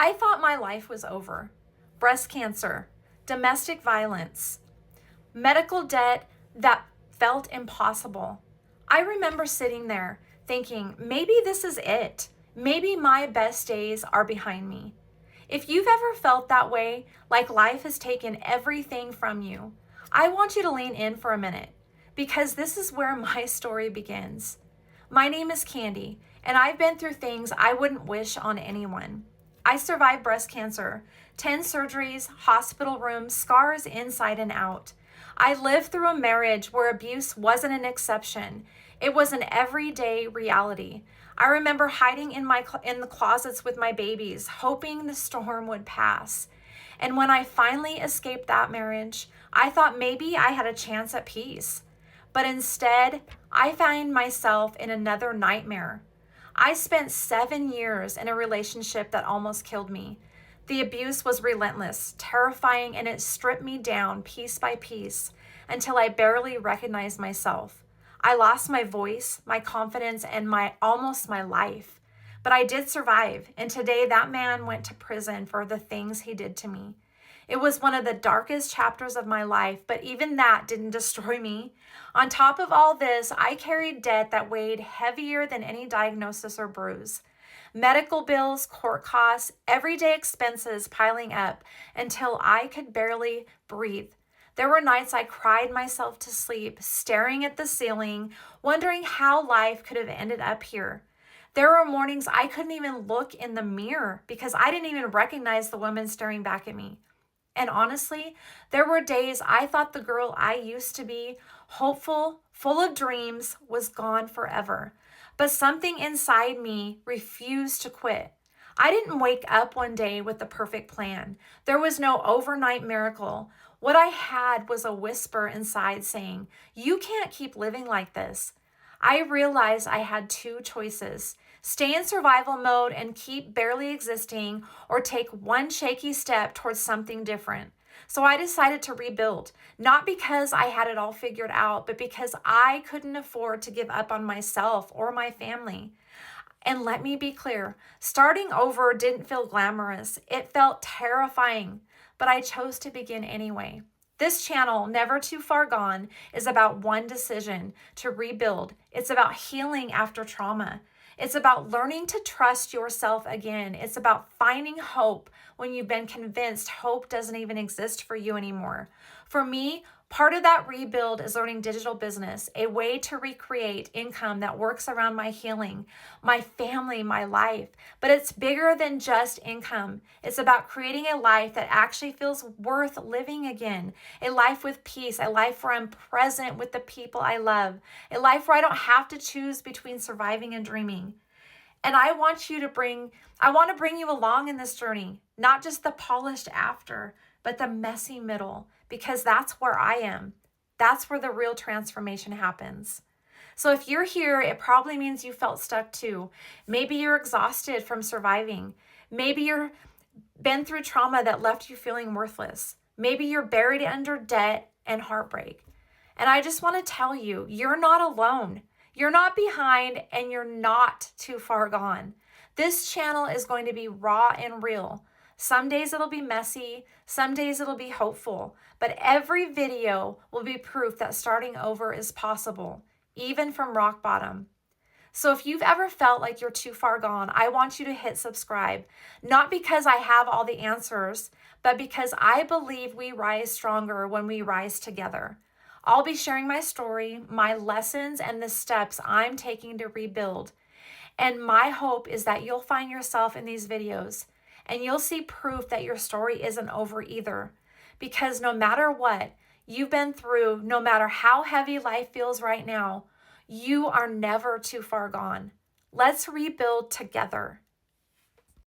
I thought my life was over. Breast cancer, domestic violence, medical debt that felt impossible. I remember sitting there thinking, maybe this is it. Maybe my best days are behind me. If you've ever felt that way, like life has taken everything from you, I want you to lean in for a minute because this is where my story begins. My name is Candy, and I've been through things I wouldn't wish on anyone. I survived breast cancer, 10 surgeries, hospital rooms, scars inside and out. I lived through a marriage where abuse wasn't an exception. It was an everyday reality. I remember hiding in the closets with my babies, hoping the storm would pass. And when I finally escaped that marriage, I thought maybe I had a chance at peace. But instead, I found myself in another nightmare. I spent 7 years in a relationship that almost killed me. The abuse was relentless, terrifying, and it stripped me down piece by piece until I barely recognized myself. I lost my voice, my confidence, and almost my life. But I did survive, and today that man went to prison for the things he did to me. It was one of the darkest chapters of my life, but even that didn't destroy me. On top of all this, I carried debt that weighed heavier than any diagnosis or bruise. Medical bills, court costs, everyday expenses piling up until I could barely breathe. There were nights I cried myself to sleep, staring at the ceiling, wondering how life could have ended up here. There were mornings I couldn't even look in the mirror because I didn't even recognize the woman staring back at me. And honestly, there were days I thought the girl I used to be, hopeful, full of dreams, was gone forever. But something inside me refused to quit. I didn't wake up one day with the perfect plan. There was no overnight miracle. What I had was a whisper inside saying, "You can't keep living like this." I realized I had two choices: stay in survival mode and keep barely existing, or take one shaky step towards something different. So I decided to rebuild, not because I had it all figured out, but because I couldn't afford to give up on myself or my family. And let me be clear, starting over didn't feel glamorous. It felt terrifying, but I chose to begin anyway. This channel, Never Too Far Gone, is about one decision: to rebuild. It's about healing after trauma. It's about learning to trust yourself again. It's about finding hope when you've been convinced hope doesn't even exist for you anymore. For me, part of that rebuild is learning digital business, a way to recreate income that works around my healing, my family, my life. But it's bigger than just income. It's about creating a life that actually feels worth living again, a life with peace, a life where I'm present with the people I love, a life where I don't have to choose between surviving and dreaming. And I want to bring you along in this journey, not just the polished after, but the messy middle, because that's where I am. That's where the real transformation happens. So if you're here, it probably means you felt stuck too. Maybe you're exhausted from surviving. Maybe you're been through trauma that left you feeling worthless. Maybe you're buried under debt and heartbreak. And I just want to tell you, you're not alone. You're not behind, and you're not too far gone. This channel is going to be raw and real. Some days it'll be messy, some days it'll be hopeful, but every video will be proof that starting over is possible, even from rock bottom. So if you've ever felt like you're too far gone, I want you to hit subscribe, not because I have all the answers, but because I believe we rise stronger when we rise together. I'll be sharing my story, my lessons, and the steps I'm taking to rebuild. And my hope is that you'll find yourself in these videos and you'll see proof that your story isn't over either. Because no matter what you've been through, no matter how heavy life feels right now, you are never too far gone. Let's rebuild together.